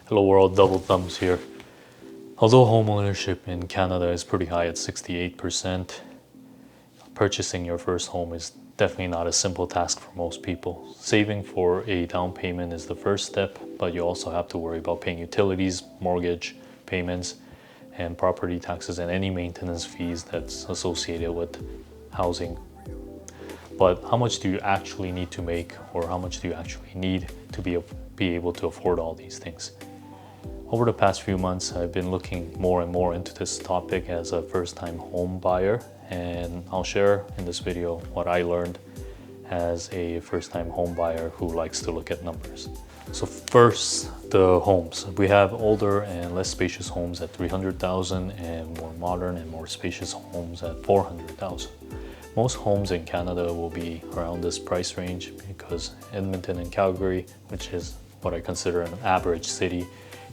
Hello world, double thumbs here. Although homeownership in Canada is pretty high at 68%, purchasing your first home is definitely not a simple task for most people. Saving for a down payment is the first step, but you also have to worry about paying utilities, mortgage payments, and property taxes and any maintenance fees that's associated with housing. But how much do you actually need to make, or how much do you actually need to be able to afford all these things? Over the past few months, I've been looking more and more into this topic as a first-time home buyer, and I'll share in this video what I learned as a first-time home buyer who likes to look at numbers. So first, the homes. We have older and less spacious homes at $300,000 and more modern and more spacious homes at $400,000. Most homes in Canada will be around this price range because Edmonton and Calgary, which is what I consider an average city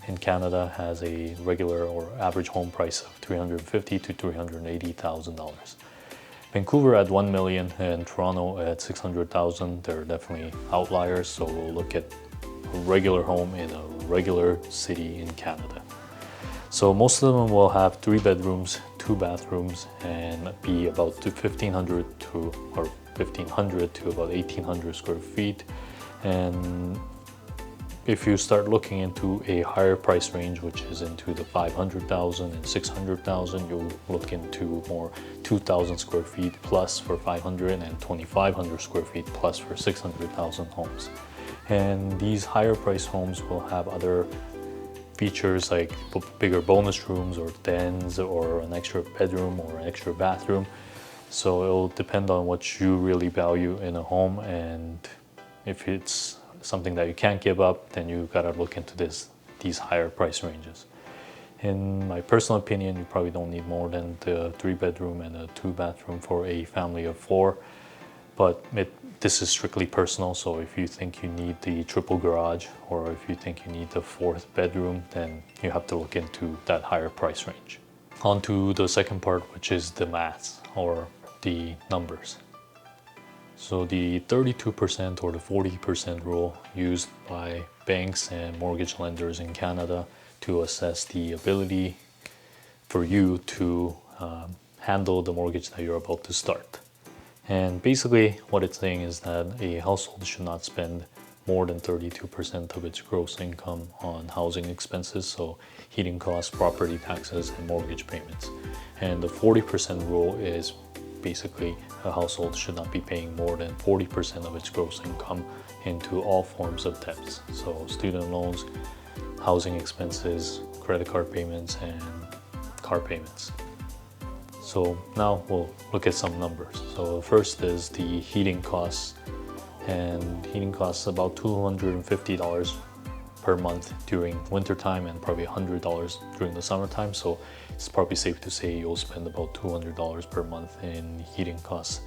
in Canada, has a regular or average home price of $350,000 to $380,000. Vancouver at $1 million and Toronto at $600,000. They're definitely outliers, so we'll look at a regular home in a regular city in Canada. So most of them will have 3 bedrooms, 2 bathrooms, and be about 1,500 to about 1,800 square feet. And if you start looking into a higher price range, which is into the 500,000 and 600,000, you'll look into more 2,000 square feet plus for 500 and 2,500 square feet plus for 600,000 homes. And these higher price homes will have other features like bigger bonus rooms or dens or an extra bedroom or an extra bathroom. So it'll depend on what you really value in a home, and if it's something that you can't give up, then you gotta look into these higher price ranges. In my personal opinion, you probably don't need more than the 3 bedroom and a 2 bathroom for a family of 4, but this is strictly personal. So if you think you need the triple garage, or if you think you need the 4th bedroom, then you have to look into that higher price range. On to the second part, which is the maths or the numbers. So the 32% or the 40% rule used by banks and mortgage lenders in Canada to assess the ability for you to handle the mortgage that you're about to start. And basically what it's saying is that a household should not spend more than 32% of its gross income on housing expenses, so heating costs, property taxes, and mortgage payments. And the 40% rule is basically a household should not be paying more than 40% of its gross income into all forms of debts. So student loans, housing expenses, credit card payments, and car payments. So now we'll look at some numbers. So first is the heating costs, and heating costs about $250 per month during wintertime and probably $100 during the summertime. So it's probably safe to say you'll spend about $200 per month in heating costs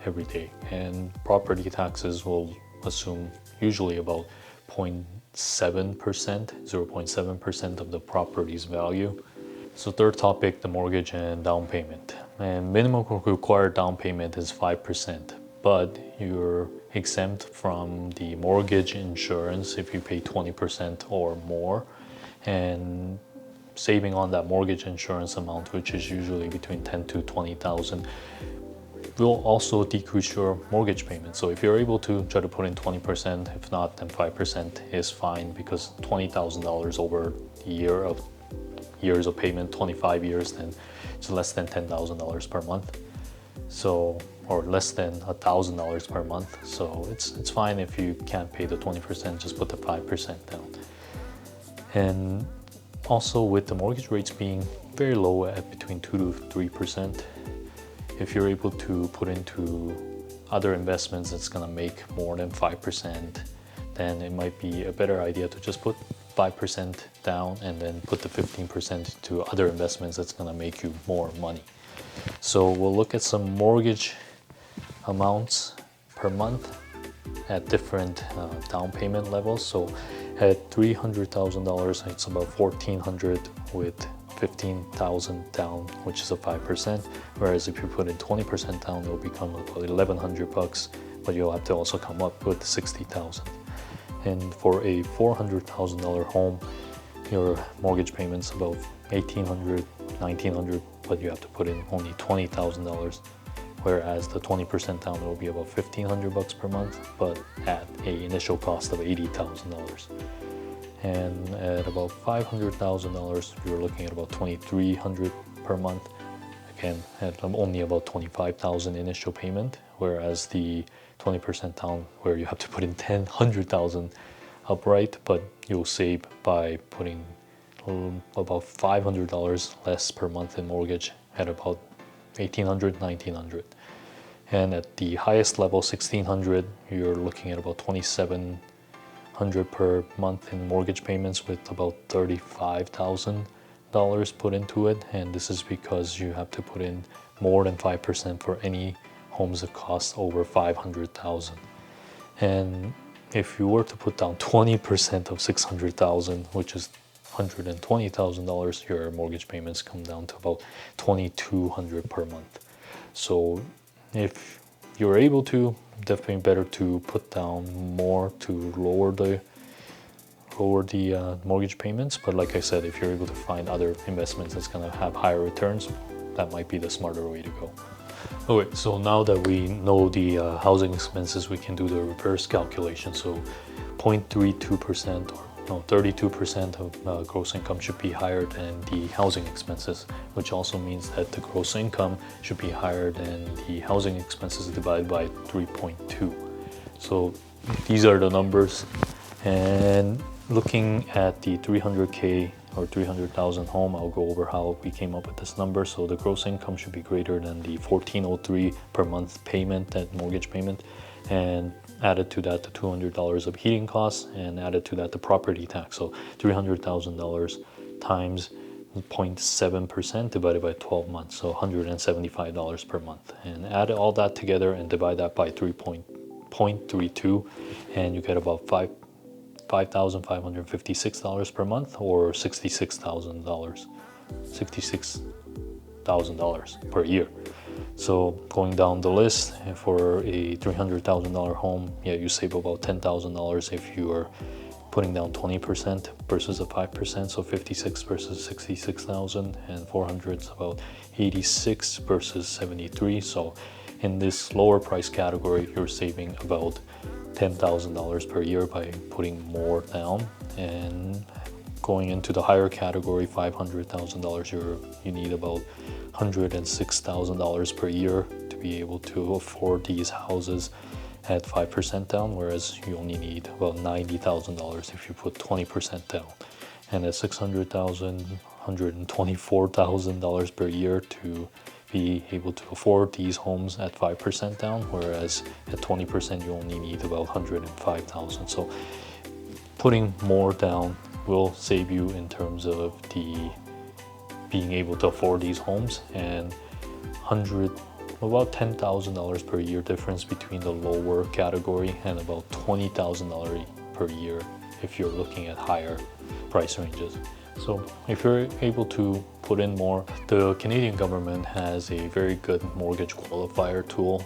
every day. And property taxes will assume usually about 0.7% of the property's value. So third topic, the mortgage and down payment. And minimum required down payment is 5%, but you're exempt from the mortgage insurance if you pay 20% or more. And saving on that mortgage insurance amount, which is usually between $10,000 to $20,000, will also decrease your mortgage payment. So if you're able to try to put in 20%, if not, then 5% is fine, because $20,000 over the years of payment, 25 years, then it's less than $10,000 per month. So, or less than $1,000 per month. So it's fine if you can't pay the 20%, just put the 5% down. And also with the mortgage rates being very low at between 2 to 3%, if you're able to put into other investments that's gonna make more than 5%, then it might be a better idea to just put 5% down and then put the 15% to other investments that's gonna make you more money. So we'll look at some mortgage amounts per month at different down payment levels. So at $300,000, it's about $1,400 with 15,000 down, which is a 5%. Whereas if you put in 20% down, it'll become about $1,100, but you'll have to also come up with 60,000. And for a $400,000 home, your mortgage payments about $1,800, $1,900, but you have to put in only $20,000. Whereas the 20% down will be about $1,500 per month, but at a initial cost of $80,000. And at about $500,000, you're looking at about $2,300 per month. Again, at only about $25,000 initial payment, whereas the 20% down, where you have to put in $100,000 upright, but you'll save by putting about $500 less per month in mortgage at about $1,800, $1,900. And at the highest level, $1,600, you're looking at about $2,700 per month in mortgage payments with about $35,000 put into it. And this is because you have to put in more than 5% for any homes that cost over $500,000. And if you were to put down 20% of $600,000, which is $120,000, your mortgage payments come down to about $2,200 per month. So if you're able to, definitely better to put down more to lower the mortgage payments. But like I said, if you're able to find other investments that's going to have higher returns, that might be the smarter way to go. Okay, so now that we know the housing expenses, we can do the reverse calculation. So 0.32% or 32% of gross income should be higher than the housing expenses, which also means that the gross income should be higher than the housing expenses divided by 3.2. So these are the numbers. And looking at the 300K or 300,000 home, I'll go over how we came up with this number. So the gross income should be greater than the $1,403 per month payment, that mortgage payment, and added to that the $200 of heating costs, and added to that the property tax. So $300,000 times 0.7% divided by 12 months, so $175 per month. And add all that together and divide that by 3.32, and you get about $5,556 per month, or $66,000 per year. So going down the list, for a $300,000 home, yeah, you save about $10,000 if you are putting down 20% versus a 5%, so 56 versus 66,000, and 400 is about 86 versus 73. So in this lower price category, you're saving about $10,000 per year by putting more down. And going into the higher category, $500,000, you need about $106,000 per year to be able to afford these houses at 5% down, whereas you only need about $90,000 if you put 20% down. And at $600,000, $124,000 per year to be able to afford these homes at 5% down, whereas at 20% you only need about $105,000. So putting more down will save you in terms of the being able to afford these homes, and about $10,000 per year difference between the lower category, and about $20,000 per year if you're looking at higher price ranges. So if you're able to put in more, the Canadian government has a very good mortgage qualifier tool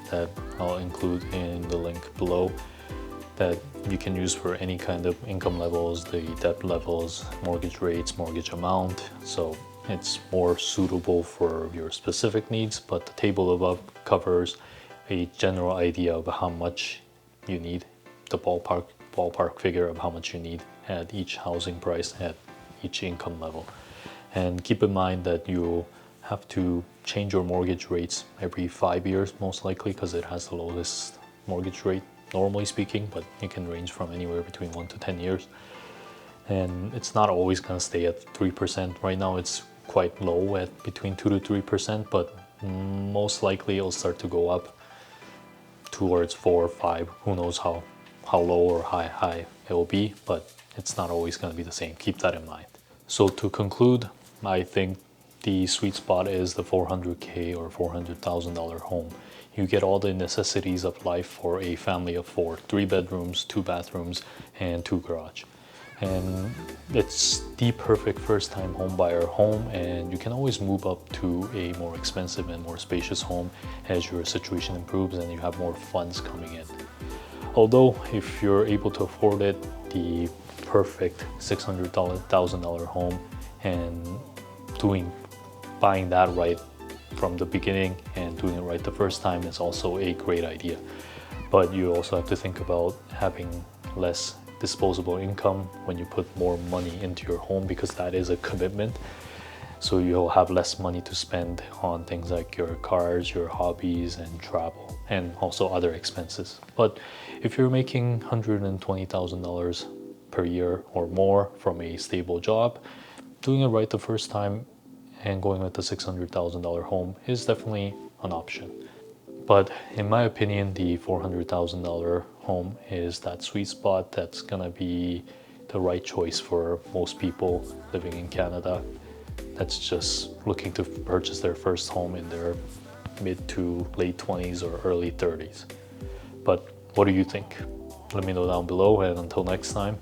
that I'll include in the link below, that you can use for any kind of income levels, the debt levels, mortgage rates, mortgage amount. So it's more suitable for your specific needs, but the table above covers a general idea of how much you need, the ballpark figure of how much you need at each housing price at each income level. And keep in mind that you'll have to change your mortgage rates every 5 years, most likely, because it has the lowest mortgage rate, normally speaking, but it can range from anywhere between 1 to 10 years. And it's not always going to stay at 3%. Right now it's quite low at between 2 to 3%, but most likely it'll start to go up towards 4 or 5. Who knows how low or high it will be, but it's not always going to be the same. Keep that in mind. So to conclude, I think the sweet spot is the $400K or $400,000 home. You get all the necessities of life for a family of 4, 3 bedrooms, 2 bathrooms, and 2 garage. And it's the perfect first-time home buyer home, and you can always move up to a more expensive and more spacious home as your situation improves and you have more funds coming in. Although if you're able to afford it, the perfect $600,000 home, and buying that right from the beginning and doing it right the first time is also a great idea. But you also have to think about having less disposable income when you put more money into your home, because that is a commitment. So you'll have less money to spend on things like your cars, your hobbies, and travel, and also other expenses. But if you're making $120,000 per year or more from a stable job, doing it right the first time and going with the $600,000 home is definitely an option. But in my opinion, the $400,000 home is that sweet spot that's gonna be the right choice for most people living in Canada that's just looking to purchase their first home in their mid to late 20s or early 30s. But what do you think? Let me know down below, and until next time.